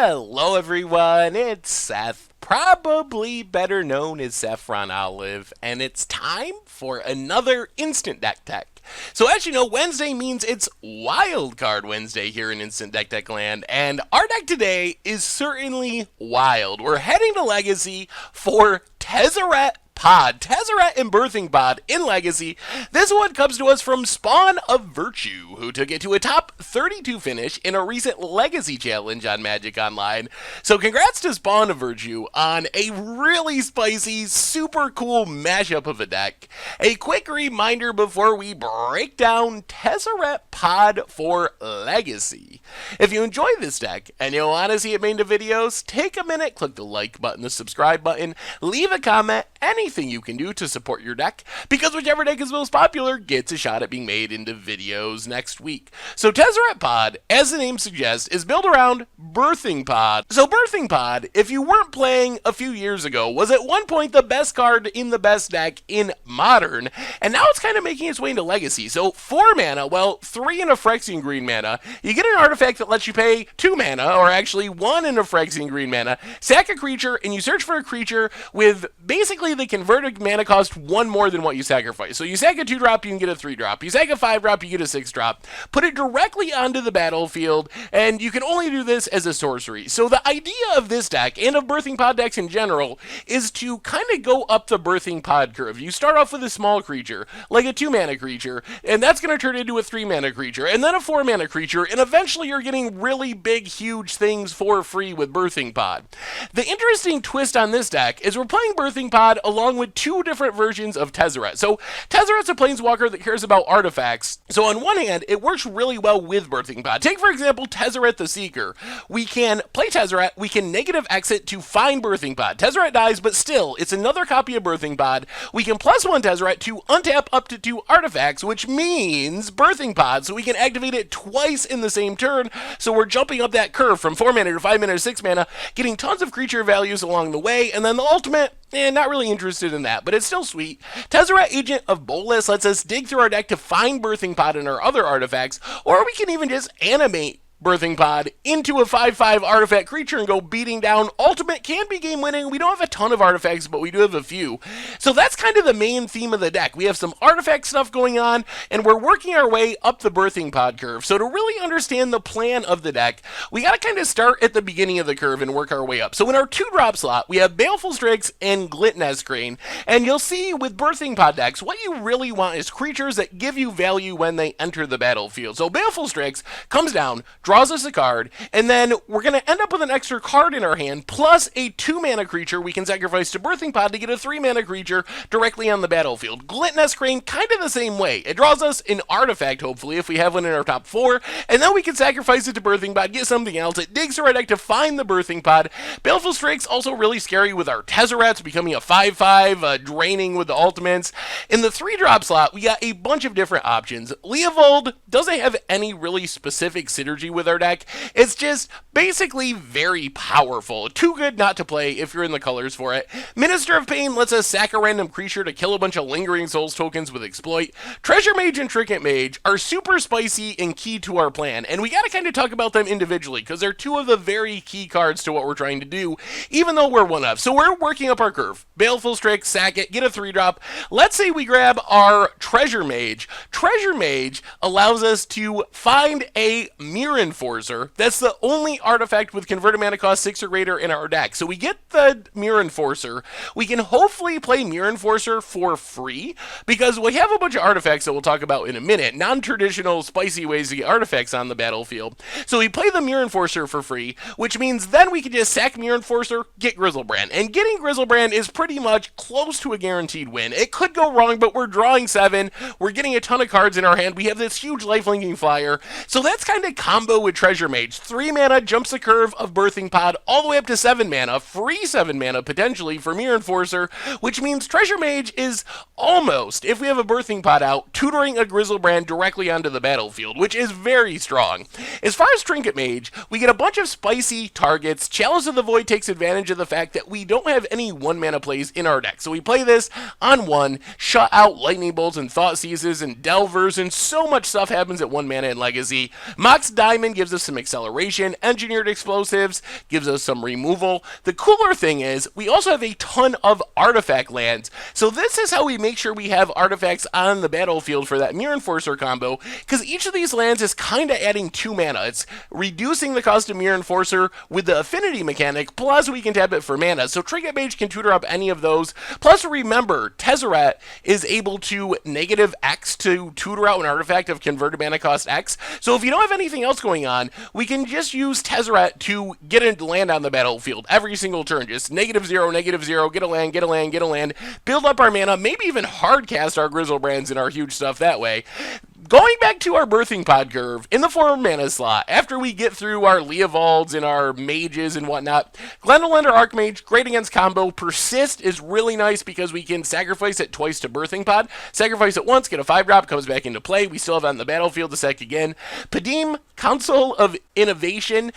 Hello everyone, it's Seth, probably better known as Saffron Olive, and it's time for another Instant Deck Tech. So as you know, Wednesday means it's Wildcard Wednesday here in Instant Deck Tech land, and our deck today is certainly wild. We're heading to Legacy for Tezzeret Tezzeret and Birthing Pod in Legacy. This one comes to us from Spawn of Virtue, who took it to a top 32 finish in a recent Legacy challenge on Magic Online. So congrats to Spawn of Virtue on a really spicy, super cool mashup of a deck. A quick reminder before we break down Tezzeret Pod for Legacy. If you enjoy this deck and you want to see it made into videos, take a minute, click the like button, the subscribe button, leave a comment, anything you can do to support your deck, because whichever deck is most popular gets a shot at being made into videos next week. So Tezzeret Pod, as the name suggests, is built around Birthing Pod. So Birthing Pod, if you weren't playing a few years ago, was at one point the best card in the best deck in Modern, and now it's kind of making its way into Legacy. So 4 mana, well, 3 in a Phyrexian green mana, you get an artifact that lets you pay 2 mana, or actually 1 in a Phyrexian green mana, sack a creature, and you search for a creature with basically the converted mana cost 1 more than what you sacrifice. So you sack a 2-drop, you can get a 3-drop. You sack a 5-drop, you get a 6-drop. Put it directly onto the battlefield, and you can only do this as a sorcery. So the idea of this deck, and of Birthing Pod decks in general, is to kind of go up the Birthing Pod curve. You start off with a small creature, like a 2-mana creature, and that's going to turn into a 3-mana creature, and then a 4-mana creature, and eventually you're getting really big, huge things for free with Birthing Pod. The interesting twist on this deck is we're playing Birthing Pod along with 2 different versions of Tezzeret. So Tezzeret's a planeswalker that cares about artifacts. So on one hand, it works really well with Birthing Pod. Take, for example, Tezzeret the Seeker. We can play Tezzeret, we can negative exit to find Birthing Pod. Tezzeret dies, but still, it's another copy of Birthing Pod. We can +1 Tezzeret to untap up to 2 artifacts, which means Birthing Pod, so we can activate it twice in the same turn. So we're jumping up that curve from 4 mana to 5 mana to 6 mana, getting tons of creature values along the way, and then the ultimate, not really interested in that, but it's still sweet. Tezzeret Agent of Bolus lets us dig through our deck to find Birthing Pod and our other artifacts, or we can even just animate Birthing Pod into a 5/5 artifact creature and go beating down. Ultimate can be game winning. We don't have a ton of artifacts, but we do have a few. So that's kind of the main theme of the deck. We have some artifact stuff going on, and we're working our way up the Birthing Pod curve. So to really understand the plan of the deck, we got to kind of start at the beginning of the curve and work our way up. So in our 2-drop slot, we have Baleful Strix and Glitness Crane, and you'll see with Birthing Pod decks, what you really want is creatures that give you value when they enter the battlefield. So Baleful Strix comes down, draws us a card, and then we're going to end up with an extra card in our hand, plus a 2-mana creature we can sacrifice to Birthing Pod to get a 3-mana creature directly on the battlefield. Glitness Crane, kind of the same way. It draws us an artifact, hopefully, if we have one in our top 4, and then we can sacrifice it to Birthing Pod, get something else. It digs through our deck to find the Birthing Pod. Baleful Strix, also really scary with our Tezzerets, becoming a 5/5, draining with the ultimates. In the 3-drop slot, we got a bunch of different options. Leovold doesn't have any really specific synergy with our deck. It's just basically very powerful. Too good not to play if you're in the colors for it. Minister of Pain lets us sack a random creature to kill a bunch of Lingering Souls tokens with Exploit. Treasure Mage and Trinket Mage are super spicy and key to our plan, and we gotta kind of talk about them individually, because they're 2 of the very key cards to what we're trying to do, even though we're 1 of. So we're working up our curve. Baleful Strix, sack it, get a 3-drop. Let's say we grab our Treasure Mage. Treasure Mage allows us to find a Mirror Enforcer. That's the only artifact with converted mana cost 6 or greater in our deck. So we get the Mirror Enforcer. We can hopefully play Mirror Enforcer for free, because we have a bunch of artifacts that we'll talk about in a minute. Non-traditional, spicy ways to get artifacts on the battlefield. So we play the Mirror Enforcer for free, which means then we can just sack Mirror Enforcer, get Griselbrand. And getting Griselbrand is pretty much close to a guaranteed win. It could go wrong, but we're drawing 7. We're getting a ton of cards in our hand. We have this huge lifelinking flyer. So that's kind of combo with Treasure Mage. 3 mana jumps the curve of Birthing Pod all the way up to 7 mana, free 7 mana potentially for Mirror Enforcer, which means Treasure Mage is almost, if we have a Birthing Pod out, tutoring a Griselbrand directly onto the battlefield, which is very strong. As far as Trinket Mage, we get a bunch of spicy targets. Chalice of the Void takes advantage of the fact that we don't have any 1 mana plays in our deck. So we play this on 1, shut out Lightning Bolts and Thought Seizes and Delvers, and so much stuff happens at 1 mana in Legacy. Mox Diamond Diamond gives us some acceleration. Engineered Explosives gives us some removal. The cooler thing is, we also have a ton of artifact lands. So this is how we make sure we have artifacts on the battlefield for that Mirror Enforcer combo, because each of these lands is kind of adding 2 mana. It's reducing the cost of Mirror Enforcer with the affinity mechanic, plus we can tap it for mana. So Trinket Mage can tutor up any of those. Plus remember, Tezzeret is able to negative X to tutor out an artifact of converted mana cost X. So if you don't have anything else going on, we can just use Tezzeret to get a land on the battlefield every single turn. Just -0, get a land, get a land, get a land, build up our mana, maybe even hard cast our Grizzlebrands and our huge stuff that way. Going back to our birthing pod curve, in the 4 mana slot, after we get through our Leovalds and our mages and whatnot, Glendolan or Archmage, great against combo. Persist is really nice because we can sacrifice it twice to birthing pod. Sacrifice it once, get a 5-drop, comes back into play. We still have it on the battlefield to sack again. Padim, Council of Innovation,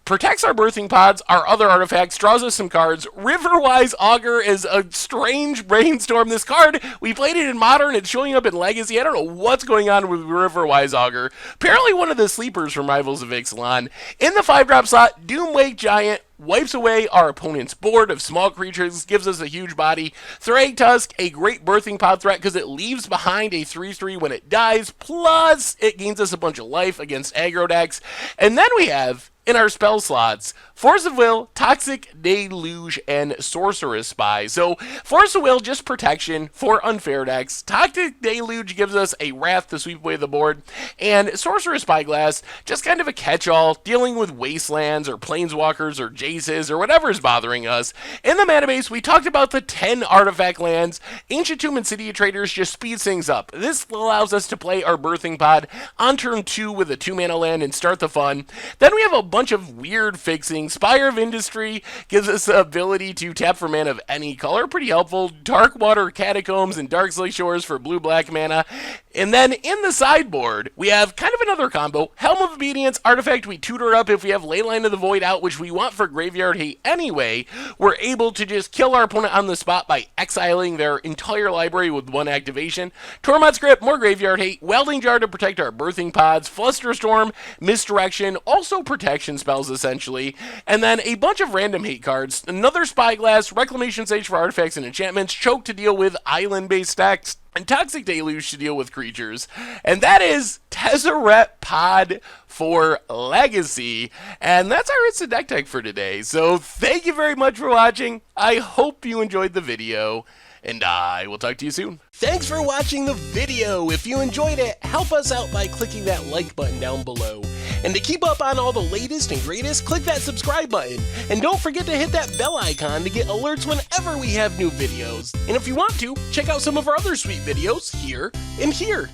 protects our birthing pods, our other artifacts, draws us some cards. Riverwise Augur is a strange brainstorm. This card, we played it in Modern, it's showing up in Legacy. I don't know what's going on with Riverwise Augur. Apparently one of the sleepers from Rivals of Ixalan. In the 5-drop slot, Doomwake Giant wipes away our opponent's board of small creatures, gives us a huge body. Thragtusk, a great birthing pod threat because it leaves behind a 3/3 when it dies, plus it gains us a bunch of life against aggro decks. And then we have, in our spell slots, Force of Will, Toxic Deluge, and Sorcerous Spy. So, Force of Will, just protection for unfair decks. Toxic Deluge gives us a Wrath to sweep away the board. And Sorcerous Spyglass, just kind of a catch-all, dealing with Wastelands, or Planeswalkers, or Jaces, or whatever is bothering us. In the mana base, we talked about the 10 artifact lands. Ancient Tomb and City of Traders just speeds things up. This allows us to play our birthing pod on turn 2 with a 2-mana land and start the fun. Then we have a bunch of weird fixing. Spire of Industry gives us the ability to tap for mana of any color, pretty helpful. Darkwater Catacombs and Darkslake Shores for blue-black mana. And then in the sideboard, we have kind of another combo. Helm of Obedience, artifact we tutor up if we have Leyline of the Void out, which we want for Graveyard Hate anyway. We're able to just kill our opponent on the spot by exiling their entire library with 1 activation. Tormod's Grip, more Graveyard Hate. Welding Jar to protect our birthing pods. Flusterstorm, Misdirection, also protection spells essentially. And then a bunch of random hate cards. Another Spyglass, Reclamation Sage for artifacts and enchantments. Choke to deal with island-based decks. And Toxic Deluge to deal with creatures. And that is Tezzeret Pod for Legacy. And that's our Instant Deck Tech for today. So thank you very much for watching. I hope you enjoyed the video. And I will talk to you soon. Thanks for watching the video. If you enjoyed it, help us out by clicking that like button down below. And to keep up on all the latest and greatest, click that subscribe button. And don't forget to hit that bell icon to get alerts whenever we have new videos. And if you want to, check out some of our other sweet videos here and here.